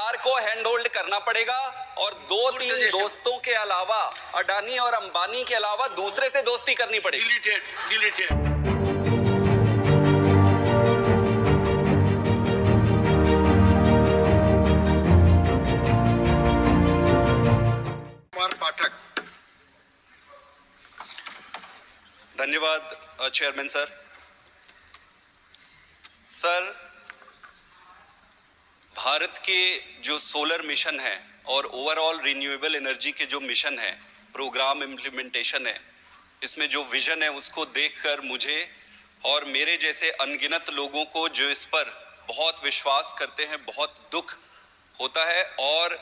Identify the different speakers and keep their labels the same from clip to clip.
Speaker 1: सरकार को hand hold करना पड़ेगा और दो तीन दोस्तों के अलावा, अडानी और अंबानी के अलावा दूसरे से दोस्ती करनी पड़ेगी।
Speaker 2: डिलीटेड पाठक।
Speaker 1: धन्यवाद चेयरमैन सर। सर, भारत के जो सोलर मिशन है और ओवरऑल रिन्यूएबल एनर्जी के जो मिशन है, प्रोग्राम इम्प्लीमेंटेशन है, इसमें जो विजन है उसको देखकर मुझे और मेरे जैसे अनगिनत लोगों को जो इस पर बहुत विश्वास करते हैं, बहुत दुख होता है और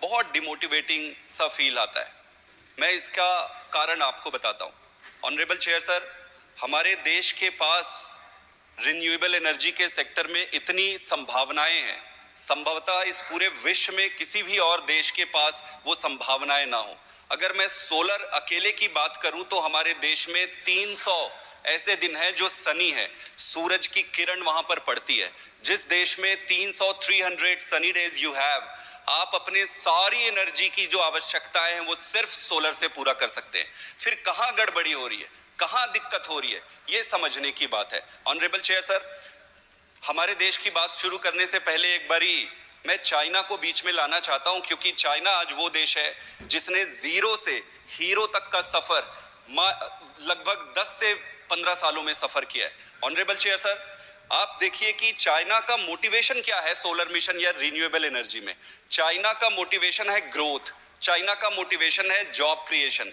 Speaker 1: बहुत डिमोटिवेटिंग सा फील आता है। मैं इसका कारण आपको बताता हूँ। ऑनरेबल चेयर सर, हमारे देश के पास रिन्यूएबल एनर्जी के सेक्टर में इतनी संभावनाएं हैं, संभवतः इस पूरे विश्व में किसी भी और देश के पास वो संभावनाएं ना हो। अगर मैं सोलर अकेले की बात करूं तो हमारे देश में 300 ऐसे दिन हैं जो सनी है, सूरज की किरण वहां पर पड़ती है। जिस देश में 300 सनी डेज यू हैव, आप अपने सारी एनर्जी की जो आवश्यकताएं हैं वो सिर्फ सोलर से पूरा कर सकते हैं। फिर कहां गड़बड़ी हो रही है, कहां दिक्कत हो रही है, ये समझने की बात है। ऑनरेबल चेयर सर, हमारे देश की बात शुरू करने से पहले एक बारी मैं चाइना को बीच में लाना चाहता हूं, क्योंकि चाइना आज वो देश है जिसने जीरो से हीरो तक का सफर लगभग 10 से 15 सालों में सफर किया है। ऑनरेबल चेयर सर, आप देखिए कि चाइना का मोटिवेशन क्या है सोलर मिशन या रिन्यूएबल एनर्जी में। चाइना का मोटिवेशन है ग्रोथ, चाइना का मोटिवेशन है जॉब क्रिएशन।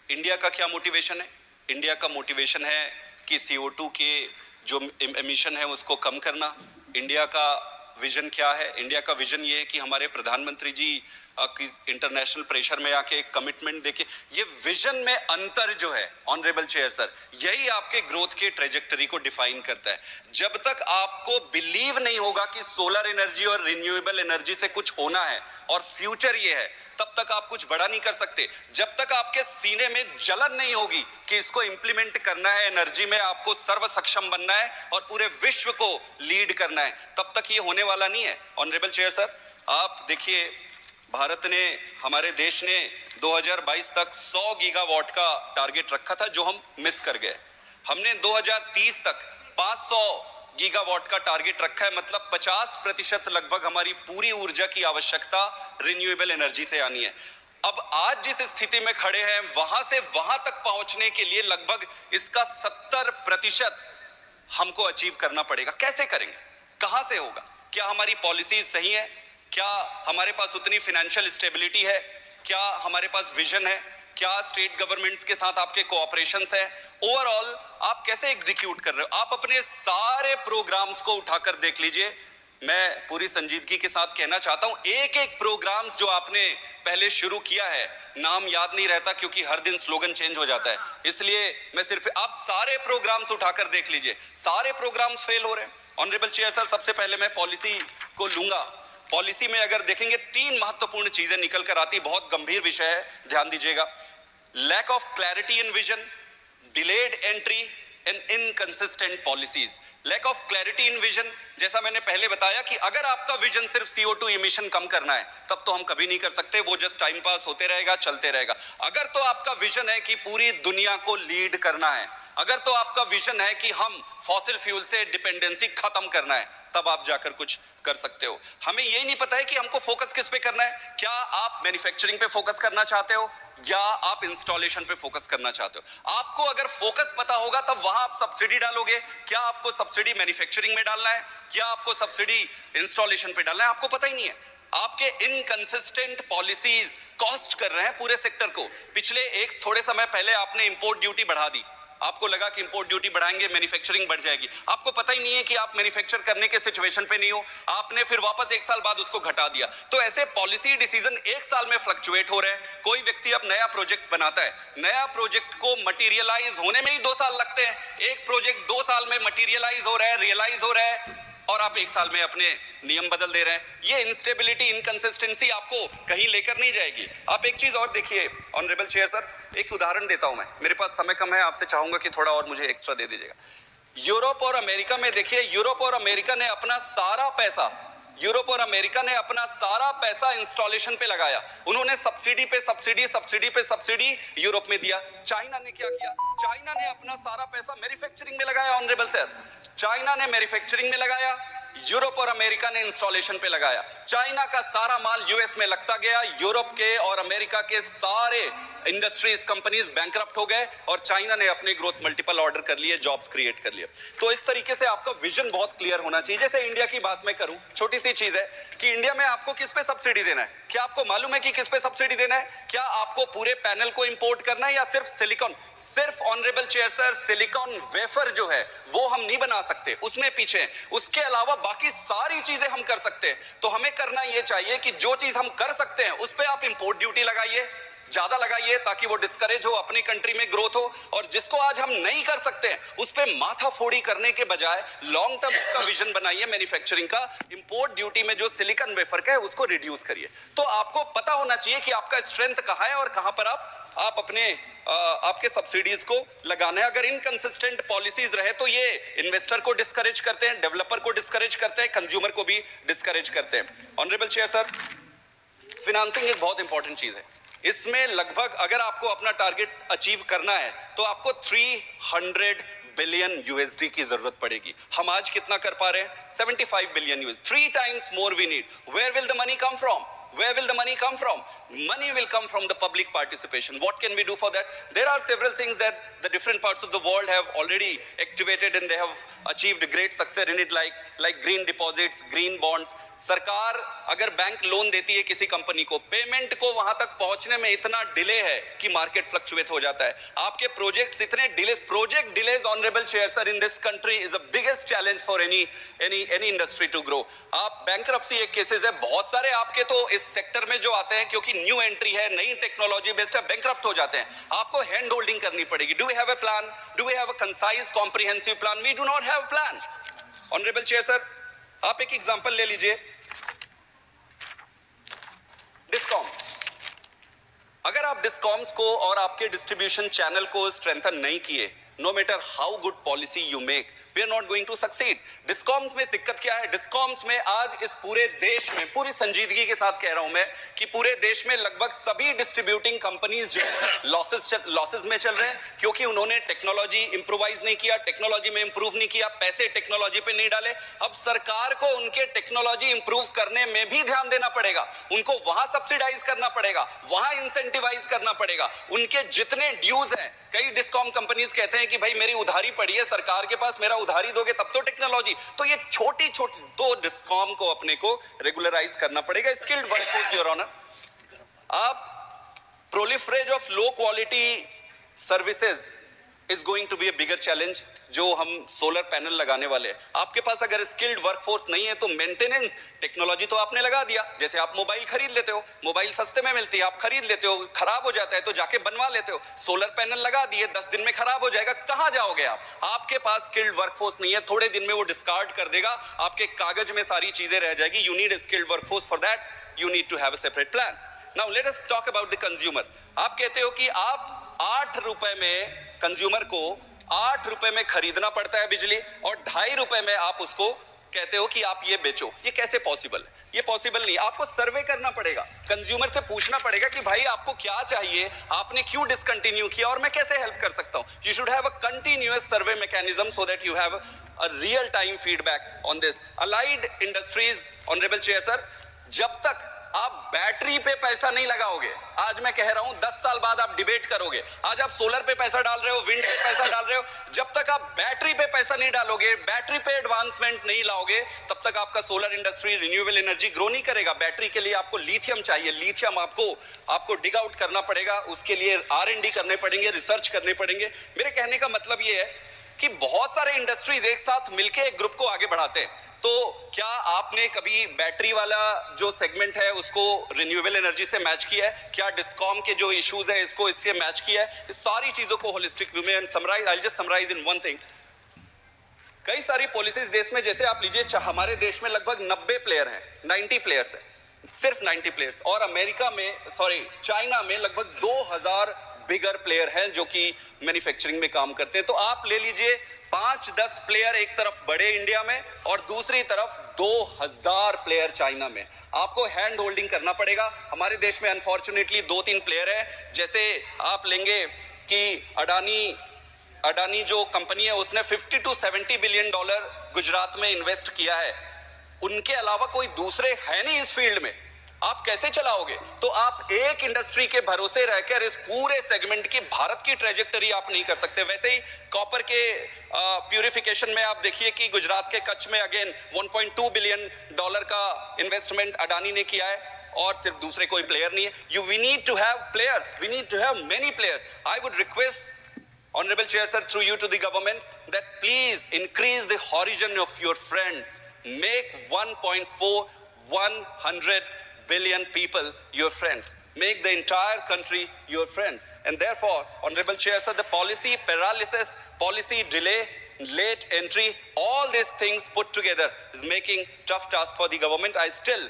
Speaker 1: इंडिया का क्या मोटिवेशन है? इंडिया का मोटिवेशन है कि CO2 के जो एमिशन है उसको कम करना। इंडिया का विजन क्या है? इंडिया का विजन ये है कि हमारे प्रधानमंत्री जी इंटरनेशनल प्रेशर में आके कमिटमेंट देके, ये विजन में अंतर जो है ऑनरेबल चेयर सर, यही आपके ग्रोथ के ट्रेजेक्टरी को डिफाइन करता है। जब तक आपको बिलीव नहीं होगा कि सोलर एनर्जी और रिन्यूएबल एनर्जी से कुछ होना है और फ्यूचर ये है, तब तक आप कुछ बड़ा नहीं कर सकते। जब तक आपके सीने में जलन नहीं होगी कि इसको इंप्लीमेंट करना है, एनर्जी में आपको सर्व सक्षम बनना है और पूरे विश्व को लीड करना है, तब तक ये होने वाला नहीं है। ऑनरेबल चेयर सर, आप देखिए, भारत ने, हमारे देश ने 2022 तक 100 गीगावाट का टारगेट रखा था जो हम मिस कर गए। हमने 2030 तक 500 गीगावाट का टारगेट रखा है, मतलब 50% लगभग हमारी पूरी ऊर्जा की आवश्यकता रिन्यूएबल एनर्जी से आनी है। अब आज जिस स्थिति में खड़े हैं, वहां से वहां तक पहुंचने के लिए लगभग इसका 70% हमको अचीव करना पड़ेगा। कैसे करेंगे? कहां से होगा? क्या हमारी पॉलिसीज सही है? क्या हमारे पास उतनी फाइनेंशियल स्टेबिलिटी है? क्या हमारे पास विजन है? क्या स्टेट गवर्नमेंट्स के साथ आपके कोऑपरेशंस है? ओवरऑल आप कैसे एग्जीक्यूट कर रहे हो? आप अपने सारे प्रोग्राम्स को उठाकर देख लीजिए। मैं पूरी संजीदगी के साथ कहना चाहता हूं, एक एक प्रोग्राम्स जो आपने पहले शुरू किया है, नाम याद नहीं रहता क्योंकि हर दिन स्लोगन चेंज हो जाता है, इसलिए मैं सिर्फ, आप सारे प्रोग्राम्स उठाकर देख लीजिए, सारे प्रोग्राम्स फेल हो रहे हैं। ऑनरेबल चेयर सर, सबसे पहले मैं पॉलिसी को लूंगा। पॉलिसी में अगर देखेंगे 3 महत्वपूर्ण चीजें निकल कर आती, बहुत गंभीर विषय है, ध्यान दीजिएगा। Lack of clarity in vision, delayed entry and inconsistent policies. Lack of clarity in vision, जैसा मैंने पहले बताया कि अगर आपका विजन सिर्फ CO2 इमिशन कम करना है, तब तो हम कभी नहीं कर सकते, वो जस्ट टाइम पास होते रहेगा, चलते रहेगा। अगर तो आपका विजन है कि पूरी दुनिया को लीड करना है, अगर तो आपका विजन है कि हम फॉसिल फ्यूल से डिपेंडेंसी खत्म करना है, तब आप जाकर कुछ कर सकते हो। हमें यही नहीं पता है कि हमको फोकस किस पे करना है। क्या आप मैन्युफैक्चरिंग पे फोकस करना चाहते हो या आप इंस्टॉलेशन पे फोकस करना चाहते हो? आपको अगर फोकस पता होगा तब वहां आप सब्सिडी डालोगे। क्या आपको सब्सिडी मैन्युफैक्चरिंग में डालना है, क्या आपको सब्सिडी इंस्टॉलेशन पे डालना है? आपको पता ही नहीं है। आपके इनकंसिस्टेंट पॉलिसीज कॉस्ट कर रहे हैं पूरे सेक्टर को। पिछले एक थोड़े समय पहले आपने इंपोर्ट ड्यूटी बढ़ा दी, आपको लगा कि इंपोर्ट ड्यूटी बढ़ाएंगे मैन्युफैक्चरिंग बढ़ जाएगी। आपको पता ही नहीं है कि आप मैन्युफैक्चर करने के सिचुएशन पे नहीं हो, आपने फिर वापस 1 साल बाद उसको घटा दिया। तो ऐसे पॉलिसी डिसीजन 1 साल में फ्लक्चुएट हो रहे हैं। कोई व्यक्ति अब नया प्रोजेक्ट बनाता है, नया प्रोजेक्ट को मटीरियलाइज होने में ही 2 साल लगते हैं। एक प्रोजेक्ट 2 साल में मटीरियलाइज हो रहा है, रियलाइज हो रहा है, और आप 1 साल में अपने नियम बदल दे रहे हैं। ये इंस्टेबिलिटी, इनकंसिस्टेंसी आपको कहीं लेकर नहीं जाएगी। आप एक चीज और देखिए ऑनरेबल चेयर सर, एक उदाहरण देता हूं मैं, मेरे पास समय कम है, आपसे चाहूंगा कि थोड़ा और मुझे एक्स्ट्रा दे दीजिएगा। यूरोप और अमेरिका में देखिए, यूरोप और अमेरिका ने अपना सारा पैसा यूरोप और अमेरिका ने अपना सारा पैसा इंस्टॉलेशन पे लगाया, उन्होंने सब्सिडी पे सब्सिडी सब्सिडी पे सब्सिडी यूरोप में दिया। चाइना ने क्या किया? चाइना ने अपना सारा पैसा मैन्युफैक्चरिंग में लगाया। ऑनरेबल सर, चाइना ने मैन्युफैक्चरिंग में लगाया, यूरोप और अमेरिका ने इंस्टॉलेशन पे लगाया। चाइना का सारा माल यूएस में लगता गया, यूरोप के और अमेरिका के सारे इंडस्ट्रीज कंपनीज बैंकरप्ट हो गए और चाइना ने अपने ग्रोथ मल्टीपल ऑर्डर कर लिए, जॉब्स क्रिएट कर लिए। तो इस तरीके से आपका विजन बहुत क्लियर होना चाहिए। जैसे इंडिया की बात मैं करूं, छोटी सी चीज है कि इंडिया में आपको किस पे सब्सिडी देना है? क्या आपको मालूम है कि किस पे सब्सिडी देना है? क्या आपको पूरे पैनल को इंपोर्ट करना है या सिर्फ सिलिकॉन? सिर्फ honourable chair sir, silicon wafer जो है वो हम नहीं बना सकते, उसमें पीछे। उसके अलावा बाकी सारी चीजें हम कर सकते हैं। तो हमें करना ये चाहिए कि जो चीज हम कर सकते हैं उस पे आप इंपोर्ट ड्यूटी लगाइए, ज्यादा लगाइए, ताकि वो डिस्करेज हो, अपनी कंट्री में ग्रोथ हो। और जिसको आज हम नहीं कर सकते हैं उस पे माथा फोड़ी करने के बजाय लॉन्ग टर्म का विजन बनाइए मैन्युफैक्चरिंग का। इंपोर्ट ड्यूटी में जो सिलिकॉन वेफर का है उसको रिड्यूस करिए। तो आपको पता होना चाहिए कि आपका स्ट्रेंथ कहां है और कहां पर आप अपने आपके सब्सिडीज को लगाना है। अगर इनकंसिस्टेंट पॉलिसीज रहे तो ये इन्वेस्टर को डिस्करेज करते हैं, डेवलपर को डिस्करेज करते हैं, कंज्यूमर को भी डिस्करेज करते हैं। ऑनरेबल चेयर सर, फिनांसिंग एक बहुत इंपॉर्टेंट चीज है। इसमें लगभग अगर आपको अपना टारगेट अचीव करना है तो आपको 300 बिलियन यूएसडी की जरूरत पड़ेगी। हम आज कितना कर पा रहे हैं? 75 billion USD, 3 times more we need. Where will the money come from? Where will the money come from? Money will come from the public participation. What can we do for that? There are several things that the different parts of the world have already activated and they have achieved great success in it, like green deposits, green bonds. सरकार अगर bank loan देती है किसी company को, payment को वहां तक पहुंचने में इतना डिले है कि मार्केट फ्लक्चुएट हो जाता है। आपके प्रोजेक्ट्स इतने delay, project delays honourable chair sir in this country is the biggest challenge for any industry to grow. आप बैंकरप्सी एक केसेस है बहुत सारे आपके, तो इस सेक्टर में जो आते हैं क्योंकि न्यू एंट्री है, नई टेक्नोलॉजी बेस्ड है, बैंकरप्ट हो जाते हैं। आपको हैंड होल्डिंग करनी पड़ेगी। Do we have a plan? Do we have a concise comprehensive plan? We do not have plan. Honourable chair sir, आप एक एग्जांपल ले लीजिए, डिस्कॉम। अगर आप डिस्कॉम्स को और आपके डिस्ट्रीब्यूशन चैनल को स्ट्रेंथन नहीं किए, no matter how good policy you make, we are not going to succeed. Discoms में दिक्कत क्या है? डिस्कॉम्स में आज इस पूरे देश में, पूरी संजीदगी के साथ कह रहा हूं मैं, कि पूरे देश में लगभग सभी डिस्ट्रीब्यूटिंग कंपनीज जो लॉसेस में चल रहे हैं, क्योंकि उन्होंने टेक्नोलॉजी इंप्रूवाइज नहीं किया, टेक्नोलॉजी में इंप्रूव नहीं किया, पैसे टेक्नोलॉजी पे नहीं डाले। अब सरकार को उनके टेक्नोलॉजी इंप्रूव करने में भी ध्यान देना पड़ेगा, उनको वहां सब्सिडाइज करना पड़ेगा, वहां इंसेंटिवाइज करना पड़ेगा। उनके जितने ड्यूज हैं, कई डिस्कॉम कंपनीज कहते हैं कि भाई मेरी उधारी पड़ी है सरकार के पास, मेरा उधारी दोगे तब तो टेक्नोलॉजी। तो ये छोटी छोटी तो डिस्कॉम को अपने को रेगुलराइज करना पड़ेगा। स्किल्ड वर्कफोर्स योर ऑनर, आप proliferation of low quality services is going to be a bigger challenge. जो हम सोलर पैनल लगाने वाले हैं, आपके पास अगर स्किल्ड वर्कफोर्स नहीं है तो मेंटेनेंस टेक्नोलॉजी तो आपने लगा दिया। जैसे आप मोबाइल खरीद लेते हो, मोबाइल सस्ते में मिलती है, आप खरीद लेते हो, खराब हो जाता है तो जाके बनवा लेते हो। सोलर पैनल लगा दिए, 10 दिन में खराब हो जाएगा, कहां जाओगे आप? आपके पास स्किल्ड वर्कफोर्स नहीं है, थोड़े दिन में वो डिस्कार्ड कर देगा, आपके कागज में सारी चीजें रह जाएगी। You need skilled workforce, for that you need to have a separate plan. Now let us talk about the consumer. आप कहते हो कि आप 8 रुपए में कंज्यूमर को 8 रुपए में खरीदना पड़ता है बिजली और 2.5 रुपए में आप उसको कहते हो कि आप ये बेचो। ये कैसे पॉसिबल है? ये पॉसिबल नहीं। आपको सर्वे करना पड़ेगा, कंज्यूमर से पूछना पड़ेगा कि भाई आपको क्या चाहिए, आपने क्यों डिसकंटिन्यू किया और मैं कैसे हेल्प कर सकता हूं। You should have a continuous survey mechanism so that you have a real time feedback on this. Allied industries honourable chair sir, जब तक आप बैटरी पे पैसा नहीं लगाओगे, आज मैं कह रहा हूं 10 साल बाद आप डिबेट करोगे। आज आप सोलर पे पैसा डाल रहे हो, विंड पे पैसा डाल रहे हो, जब तक आप बैटरी पे पैसा नहीं डालोगे, बैटरी पे एडवांसमेंट नहीं लाओगे, तब तक आपका solar industry, renewable energy grow नहीं करेगा। बैटरी के लिए आपको लिथियम चाहिए, लिथियम आपको डिग आउट करना पड़ेगा, उसके लिए R&D करने पड़ेंगे, रिसर्च करने पड़ेंगे। मेरे कहने का मतलब ये है कि बहुत सारे इंडस्ट्रीज एक साथ मिलकर एक ग्रुप को आगे बढ़ाते हैं। तो क्या आपने कभी बैटरी वाला जो सेगमेंट है उसको रिन्यूएबल एनर्जी से मैच किया है? क्या डिस्कॉम के जो इश्यूज है इसको इससे मैच किया है? इस सारी चीजों को होलिस्टिक व्यू में summarise, I just summarise in one thing. कई सारी पॉलिसीज देश में, जैसे आप लीजिए हमारे देश में लगभग 90 प्लेयर हैं, 90 प्लेयर्स हैं, सिर्फ 90 प्लेयर्स। और अमेरिका में, सॉरी चाइना में लगभग 2000 बिगर प्लेयर हैं जो कि मैन्युफैक्चरिंग में काम करते हैं। तो आप ले लीजिए 5-10 प्लेयर एक तरफ बड़े इंडिया में और दूसरी तरफ 2000 प्लेयर चाइना में। आपको हैंड होल्डिंग करना पड़ेगा। हमारे देश में अनफॉर्चुनेटली 2-3 प्लेयर है, जैसे आप लेंगे कि अडानी जो कंपनी है उसने 50 to 70 बिलियन डॉलर गुजरात में इन्वेस्ट किया है। उनके अलावा कोई दूसरे है नहीं इस फील्ड में। आप कैसे चलाओगे? तो आप एक इंडस्ट्री के भरोसे रहकर इस पूरे सेगमेंट की भारत की ट्रेजेक्टरी आप नहीं कर सकते। वैसे ही कॉपर के प्यूरिफिकेशन में आप देखिए कि गुजरात के कच्छ में अगेन 1.2 बिलियन डॉलर का इन्वेस्टमेंट अडानी ने किया है और सिर्फ दूसरे कोई प्लेयर नहीं है। We need to have players, we need to have many players. I would request Honorable Chair Sir, through you to the government, that please increase the horizon of your friends. Make 100 billion people your friends. Make the entire country your friends. And therefore, Honorable Chair Sir, the policy paralysis, policy delay, late entry, all these things put together is making tough task for the government. I still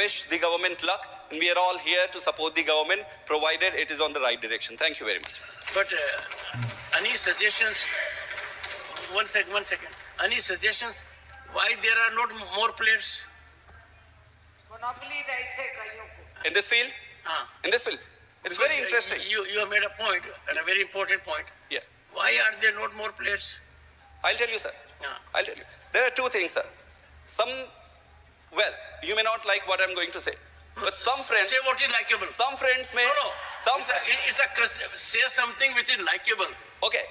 Speaker 1: wish the government luck, and we are all here to support the government, provided it is on the right direction. Thank you very much.
Speaker 2: But any suggestions? One second. Any suggestions why there are not more players?
Speaker 3: Monopoly rights है कईयों को।
Speaker 1: In this field? In this field. It's very interesting.
Speaker 2: You have made a point, and a very important point.
Speaker 1: Yeah.
Speaker 2: Why are there not more players?
Speaker 1: I'll tell you, sir. I'll tell you. There are two things, sir. Well, you may not like what I'm going to say, but some friends.
Speaker 2: Say what is likable.
Speaker 1: Some friends may.
Speaker 2: No. Say something which is likable.
Speaker 1: Okay.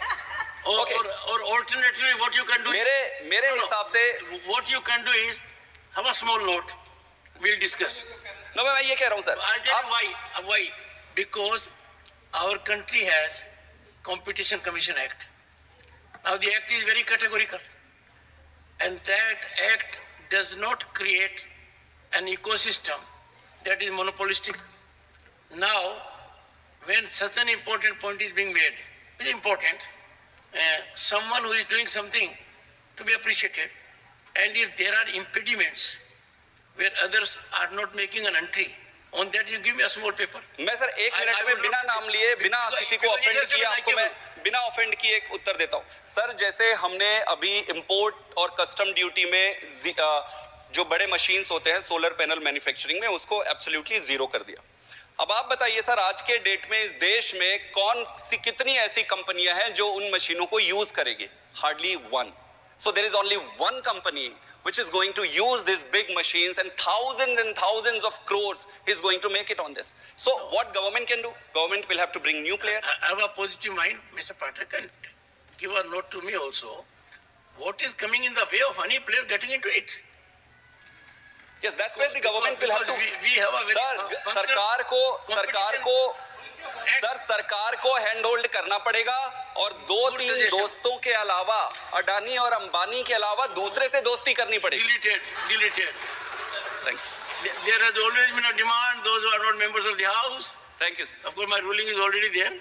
Speaker 2: Or alternatively, what you can do.
Speaker 1: मेरे हिसाब से.
Speaker 2: What you can do is have a small note. We'll discuss.
Speaker 1: No, मैं ये कह रहा हूँ, sir.
Speaker 2: I'll tell you why. Why? Because our country has Competition Commission Act. Now the act is very categorical, and that act does not create an ecosystem that is monopolistic. Now, when such an important point is being made, it's important. Someone who is doing something to be appreciated, and if there are impediments where others are not making an entry, on that you give me a small paper.
Speaker 1: मैं sir 1 minute में बिना नाम लिए, बिना किसी को offend किए आपको मैं बिना ऑफेंड किए एक उत्तर देता हूँ। सर जैसे हमने अभी इंपोर्ट और कस्टम ड्यूटी में जो बड़े मशीन्स होते हैं सोलर पैनल मैन्युफैक्चरिंग में, उसको एब्सोल्युटली जीरो कर दिया। अब आप बताइए सर, आज के डेट में इस देश में कितनी ऐसी कंपनियां हैं जो उन मशीनों को यूज करेगी? Hardly one. So there is only one company which is going to use these big machines, and thousands of crores is going to make it on this. So what government can do? Government will have to bring new player.
Speaker 2: I have a positive mind, Mr. Pathak, and give a note to me also. What is coming in the way of any player getting into it?
Speaker 1: Yes, that's where the government will have to.
Speaker 2: We have a very
Speaker 1: सरकार को hand hold करना पड़ेगा, और 2-3 दोस्तों के अलावा, अडानी और अंबानी के अलावा दूसरे से दोस्ती करनी पड़ेगी।
Speaker 2: Deleted.
Speaker 1: Thank you.
Speaker 2: There has always been a demand, those who are not members of the house.
Speaker 1: Thank you.
Speaker 2: Of course, my ruling is already there.